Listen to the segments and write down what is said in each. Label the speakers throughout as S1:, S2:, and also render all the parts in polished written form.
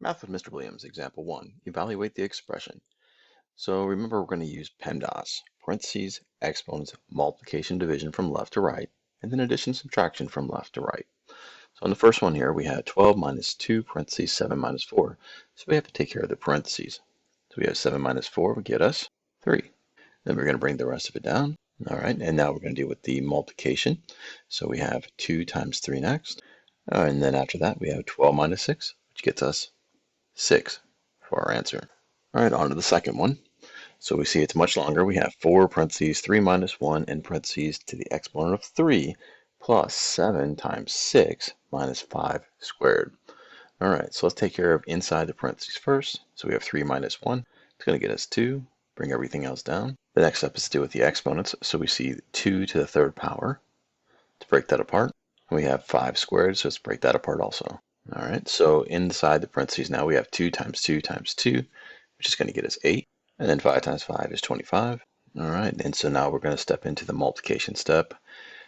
S1: Math with Mr. Williams, example 1. Evaluate the expression. So remember we're going to use PEMDAS, parentheses, exponents, multiplication, division from left to right, and then addition, subtraction from left to right. So in the first one here, we had 12 minus 2, parentheses, 7 minus 4. So we have to take care of the parentheses. So we have 7 minus 4 will get us 3. Then we're going to bring the rest of it down. All right, and now we're going to deal with the multiplication. So we have 2 times 3 next. And then after that, we have 12 minus 6, which gets us 6 for our answer. All right, on to the second one. So we see it's much longer. We have 4 parentheses 3 minus 1 in parentheses to the exponent of 3 plus 7 times 6 minus 5 squared. All right, so let's take care of inside the parentheses first. So we have 3 minus 1. It's going to get us 2. Bring everything else down. The next step is to deal with the exponents. So we see 2 to the third power. To break that apart, we have 5 squared, so let's break that apart also. All right, so inside the parentheses now we have 2 times 2 times 2, which is going to get us 8. And then 5 times 5 is 25. All right, and so now we're going to step into the multiplication step.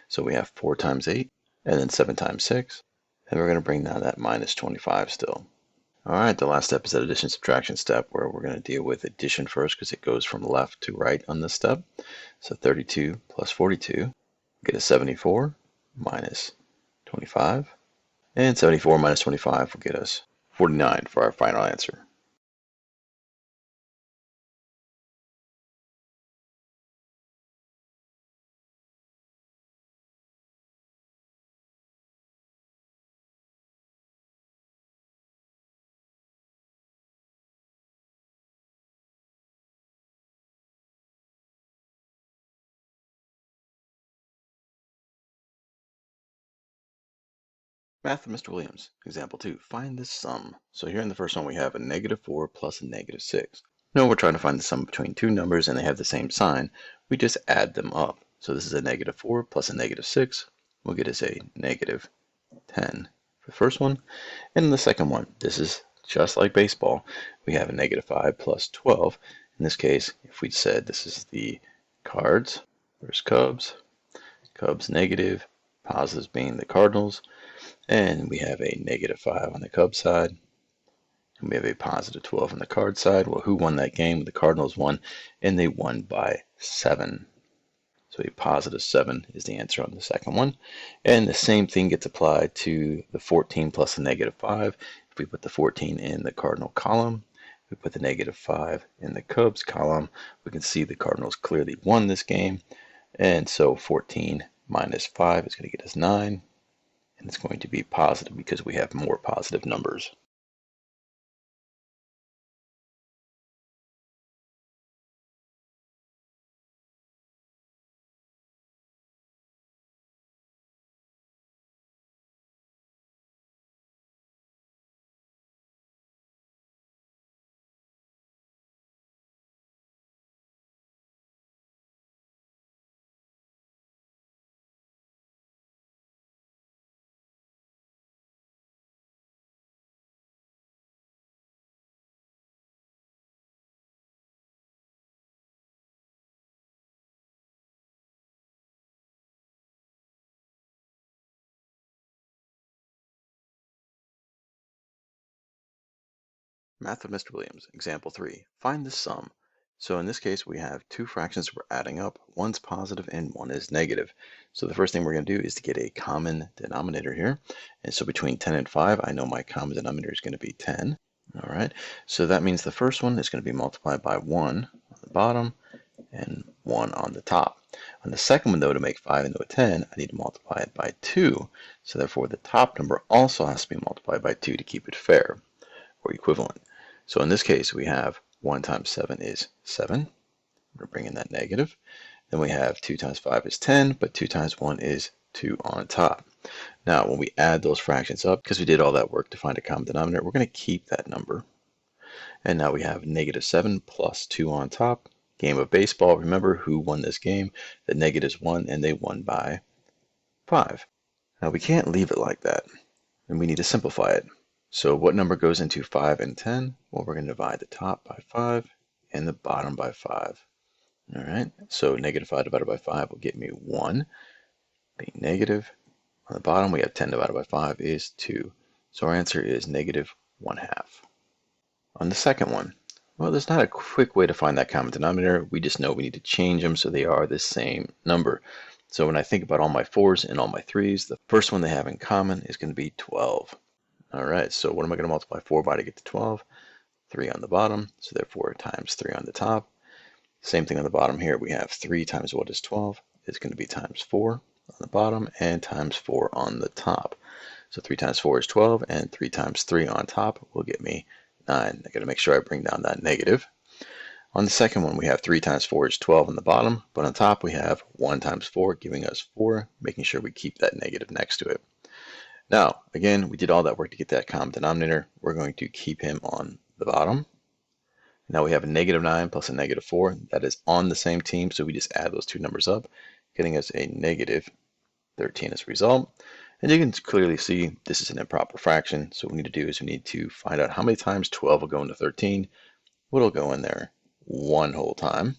S1: So we have 4 times 8, and then 7 times 6. And we're going to bring down that minus 25 still. All right, the last step is that addition subtraction step where we're going to deal with addition first because it goes from left to right on this step. So 32 plus 42 get us 74 minus 25. And 74 minus 25 will get us 49 for our final answer. Math with Mr. Williams, example 2. Find the sum. So here in the first one we have a negative 4 plus a negative 6. No, we're trying to find the sum between two numbers and they have the same sign. We just add them up. So this is a negative 4 plus a negative 6 will get us a negative 10 for the first one. And in the second one, this is just like baseball. We have a negative 5 plus 12. In this case, if we said this is the Cards versus Cubs, Cubs negative, positives being the Cardinals, and we have a negative 5 on the Cubs side. And we have a positive 12 on the Card side. Well, who won that game? The Cardinals won, and they won by 7. So a positive 7 is the answer on the second one. And the same thing gets applied to the 14 plus the negative 5. If we put the 14 in the Cardinal column, we put the negative 5 in the Cubs column, we can see the Cardinals clearly won this game. And so 14 minus 5 is going to get us 9. And it's going to be positive because we have more positive numbers. Math with Mr. Williams, example 3. Find the sum. So in this case, we have two fractions we're adding up. One's positive and one is negative. So the first thing we're going to do is to get a common denominator here. And so between 10 and 5, I know my common denominator is going to be 10. All right, so that means the first one is going to be multiplied by 1 on the bottom and 1 on the top. On the second one, though, to make 5 into a 10, I need to multiply it by 2. So therefore, the top number also has to be multiplied by 2 to keep it fair or equivalent. So in this case, we have 1 times 7 is 7. We're bringing that negative. Then we have 2 times 5 is 10, but 2 times 1 is 2 on top. Now, when we add those fractions up, because we did all that work to find a common denominator, we're going to keep that number. And now we have negative 7 plus 2 on top. Game of baseball, remember who won this game? The negatives won, and they won by 5. Now, we can't leave it like that, and we need to simplify it. So what number goes into 5 and 10? Well, we're going to divide the top by 5 and the bottom by 5. All right, so negative 5 divided by 5 will get me 1, being negative. On the bottom, we have 10 divided by 5 is 2. So our answer is negative 1/2. On the second one, well, there's not a quick way to find that common denominator. We just know we need to change them so they are the same number. So when I think about all my 4s and all my 3s, the first one they have in common is going to be 12. All right, so what am I going to multiply 4 by to get to 12? 3 on the bottom, so therefore times 3 on the top. Same thing on the bottom here. We have 3 times what is 12 is going to be times 4 on the bottom and times 4 on the top. So 3 times 4 is 12, and 3 times 3 on top will get me 9. I got to make sure I bring down that negative. On the second one, we have 3 times 4 is 12 on the bottom, but on top we have 1 times 4 giving us 4, making sure we keep that negative next to it. Now, again, we did all that work to get that common denominator. We're going to keep him on the bottom. Now we have a negative 9 plus a negative 4. That is on the same team, so we just add those two numbers up, getting us a negative 13 as a result. And you can clearly see this is an improper fraction, so what we need to do is we need to find out how many times 12 will go into 13. What'll go in there? 1 whole time.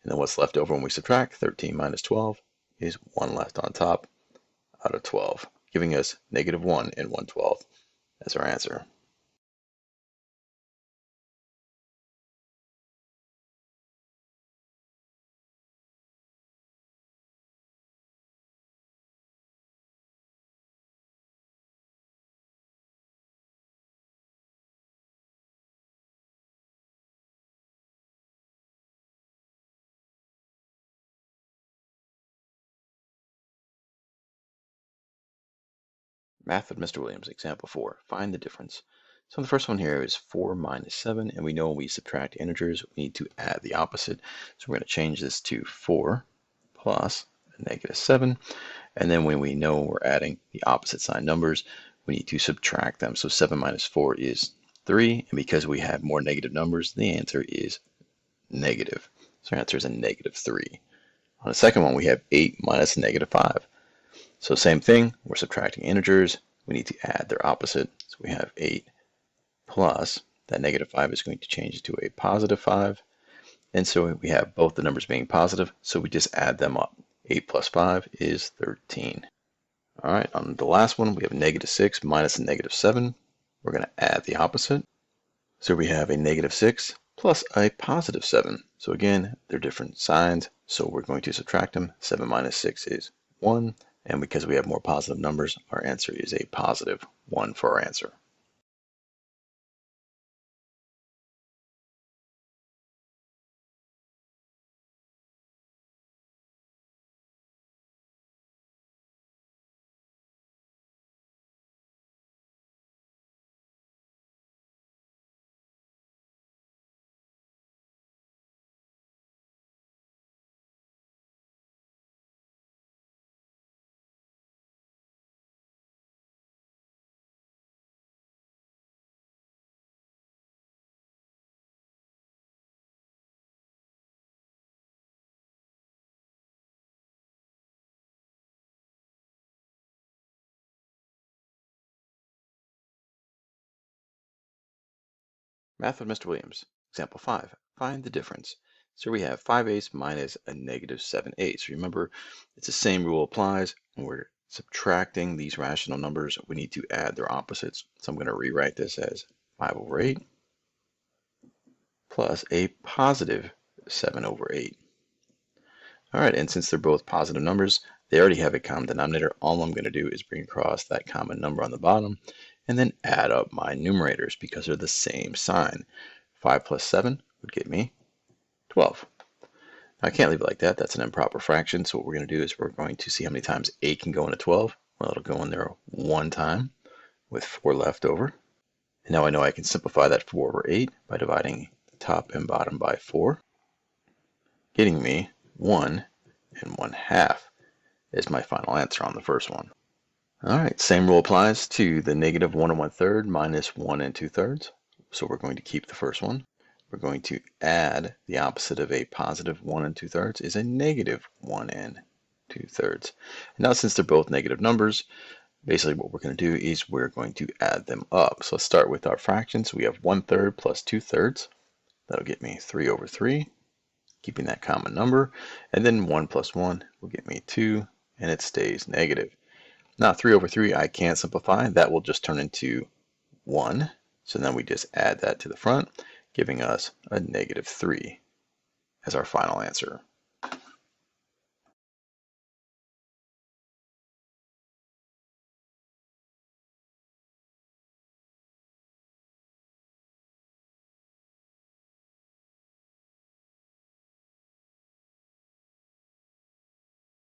S1: And then what's left over when we subtract 13 minus 12 is 1 left on top out of 12, giving us negative 1 and 1/12 as our answer. Math with Mr. Williams, example 4. Find the difference. So the first one here is 4 minus 7, and we know when we subtract integers, we need to add the opposite. So we're going to change this to 4 plus a negative 7, and then when we know we're adding the opposite sign numbers, we need to subtract them. So 7 minus 4 is 3, and because we have more negative numbers, the answer is negative. So our answer is a negative 3. On the second one, we have 8 minus a negative 5. So same thing, we're subtracting integers. We need to add their opposite. So we have 8 plus, that negative 5 is going to change to a positive 5. And so we have both the numbers being positive, so we just add them up. 8 plus 5 is 13. All right, on the last one, we have negative 6 minus a negative 7. We're going to add the opposite. So we have a negative 6 plus a positive 7. So again, they're different signs, so we're going to subtract them. 7 minus 6 is 1. And because we have more positive numbers, our answer is a positive 1 for our answer. Math with Mr. Williams. Example 5. Find the difference. So we have 5/8 minus a negative 7/8. Remember, it's the same rule applies. When we're subtracting these rational numbers, we need to add their opposites. So I'm going to rewrite this as 5/8 plus a positive 7/8. All right, and since they're both positive numbers, they already have a common denominator. All I'm going to do is bring across that common number on the bottom and then add up my numerators because they're the same sign. 5 plus 7 would get me 12. Now, I can't leave it like that. That's an improper fraction. So what we're going to do is we're going to see how many times 8 can go into 12. Well, it'll go in there one time with 4 left over. And now I know I can simplify that 4 over 8 by dividing the top and bottom by 4, getting me 1 and 1/2 is my final answer on the first one. All right, same rule applies to the negative 1 and 1/3 minus 1 and 2/3. So we're going to keep the first one. We're going to add the opposite of a positive 1 and 2/3 is a negative 1 and 2/3. And now since they're both negative numbers, basically what we're going to do is we're going to add them up. So let's start with our fractions. We have 1/3 plus 2/3. That'll get me 3 over 3, keeping that common number. And then 1 plus 1 will get me 2, and it stays negative. Now 3 over 3 I can't simplify. That will just turn into 1. So then we just add that to the front, giving us a -3 as our final answer.